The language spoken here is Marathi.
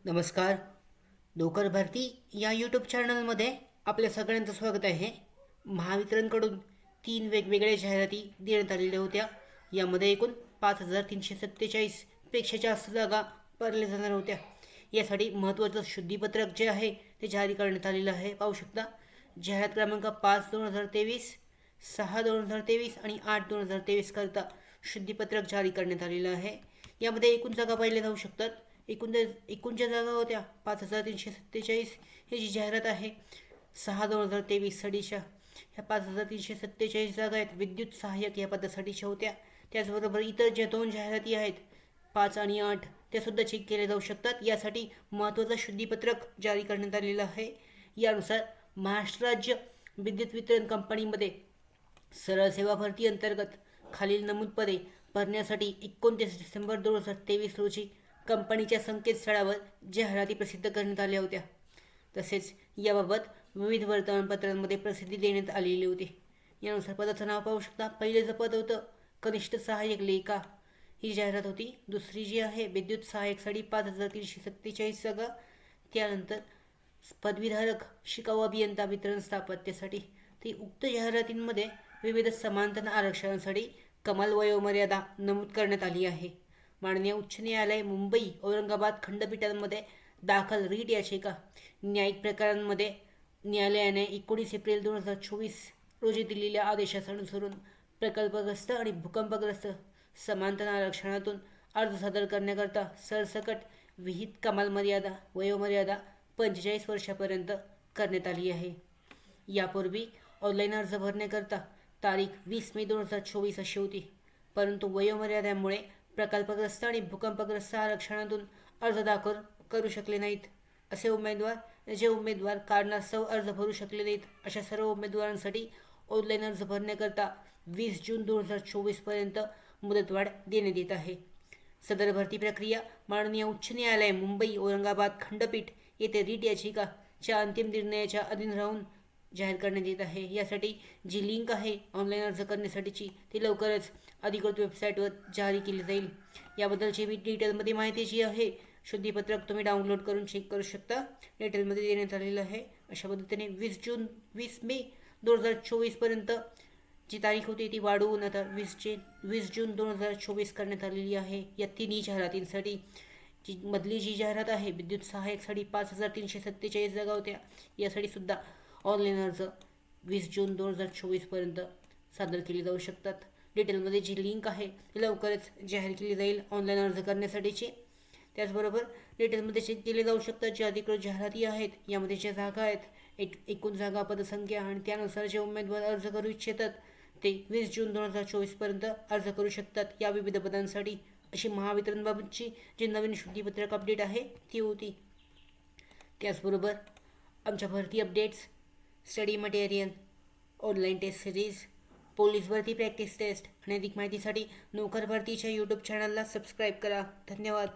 नमस्कार. नोकर भरती या यूट्यूब चॅनलमध्ये आपल्या सगळ्यांचं स्वागत आहे. महावितरणकडून 3 वेगवेगळ्या जाहिराती देण्यात आलेल्या होत्या. यामध्ये एकूण 5347 पेक्षा जास्त जागा भरल्या जाणार होत्या. यासाठी महत्त्वाचं शुद्धीपत्रक जे आहे ते जारी करण्यात आलेलं आहे. पाहू शकता जाहिरात क्रमांक 5/2023, 6/2023 आणि 8/2023 करता शुद्धीपत्रक जारी करण्यात आलेलं आहे. यामध्ये एकूण जागा पाहिल्या जाऊ शकतात. एकूण ज्या जागा होत्या 5347 ही जी जाहिरात आहे 6/2023साठीच्या ह्या 5347 जागा आहेत विद्युत सहाय्यक या पदासाठीच्या होत्या. त्याचबरोबर इतर ज्या 2 जाहिराती आहेत 5 आणि 8 त्यासुद्धा चेक केल्या जाऊ शकतात. यासाठी महत्त्वाचं शुद्धीपत्रक जारी करण्यात आलेलं आहे. यानुसार महाराष्ट्र राज्य विद्युत वितरण कंपनीमध्ये सरळ सेवा भरती अंतर्गत खालील नमूद पदे भरण्यासाठी 29 डिसेंबर 2023 रोजी कंपनीच्या संकेतस्थळावर जाहिराती प्रसिद्ध करण्यात आल्या होत्या. तसेच याबाबत विविध वर्तमानपत्रांमध्ये प्रसिद्धी देण्यात आलेली होती. यानुसार पदाचं नाव पाहू शकता. पहिलेचं पद होतं कनिष्ठ सहाय्यक लेखा, ही जाहिरात होती. दुसरी जी आहे विद्युत सहाय्यकसाठी 5347 जागा. त्यानंतर पदवीधारक शिकाऊ अभियंता वितरण स्थापत्यासाठी. ती उक्त जाहिरातींमध्ये विविध समांतर आरक्षणासाठी कमाल वयोमर्यादा नमूद करण्यात आली आहे. माननीय उच्च न्यायालय मुंबई औरंगाबाद खंडपीठांमध्ये दाखल रीट याचिका न्यायिक प्रकारांमध्ये न्यायालयाने 19 एप्रिल 2024 रोजी दिलेल्या आदेशानुसरून प्रकल्पग्रस्त आणि भूकंपग्रस्त समांतर आरक्षणातून अर्ज सादर करण्याकरता सरसकट विहित कमाल मर्यादा वयोमर्यादा 45 वर्षापर्यंत करण्यात आली आहे. यापूर्वी ऑनलाईन अर्ज भरण्याकरता तारीख 20 मे 2024 अशी होती, परंतु वयोमर्यादेमुळे प्रकल्पग्रस्त आणि भूकंपग्रस्त आरक्षणातून अर्ज दाखल करू शकले नाहीत. असे जे उमेदवार कारणास्तव अर्ज भरू शकले नाहीत अशा सर्व उमेदवारांसाठी ऑनलाईन अर्ज भरण्याकरता 20 जून 2024 पर्यंत मुदतवाढ देण्यात येत आहे. सदर भरती प्रक्रिया माननीय उच्च न्यायालय मुंबई औरंगाबाद खंडपीठ येथे रीट याचिकाच्या अंतिम निर्णयाच्या अधीन राहून जाहीर करण्यात येत आहे. यासाठी जी लिंक आहे ऑनलाईन अर्ज करण्यासाठीची ती लवकरच अधिकृत वेबसाईटवर जारी केली जाईल. याबद्दलची डिटेलमध्ये माहिती जी आहे शुद्धीपत्रक तुम्ही डाउनलोड करून चेक करू शकता. डिटेलमध्ये देण्यात आलेलं आहे. अशा पद्धतीने 20 मे 2024 पर्यंत जी तारीख होती ती वाढवून आता 20 जून 2024 करण्यात आलेली आहे. या तिन्ही जाहिरातींसाठी मधली जी जाहिरात आहे विद्युत सहाय्यकसाठी 5347 जागा होत्या. यासाठी सुद्धा ऑनलाईन अर्ज 20 जून 2024 पर्यंत सादर केले जाऊ शकतात. डिटेलमध्ये जी लिंक आहे ती लवकरच जाहीर केली जाईल ऑनलाईन अर्ज करण्यासाठीची. त्याचबरोबर डिटेलमध्ये चेक केले जाऊ शकतात जे अधिकृत जाहिराती आहेत. यामध्ये ज्या जागा आहेत एकूण जागा पदसंख्या आणि त्यानुसार जे उमेदवार अर्ज करू इच्छितात ते 20 जून 2024 पर्यंत अर्ज करू शकतात या विविध पदांसाठी. अशी महावितरणबाबतची जी नवीन शुद्धीपत्रक अपडेट आहे ती होती. त्याचबरोबर आमच्या भरती updates, study material, online test series, police भरती प्रॅक्टिस टेस्ट आणि अधिक माहितीसाठी नोकर भरतीच्या यूट्यूब चॅनलला सबस्क्राईब करा. धन्यवाद.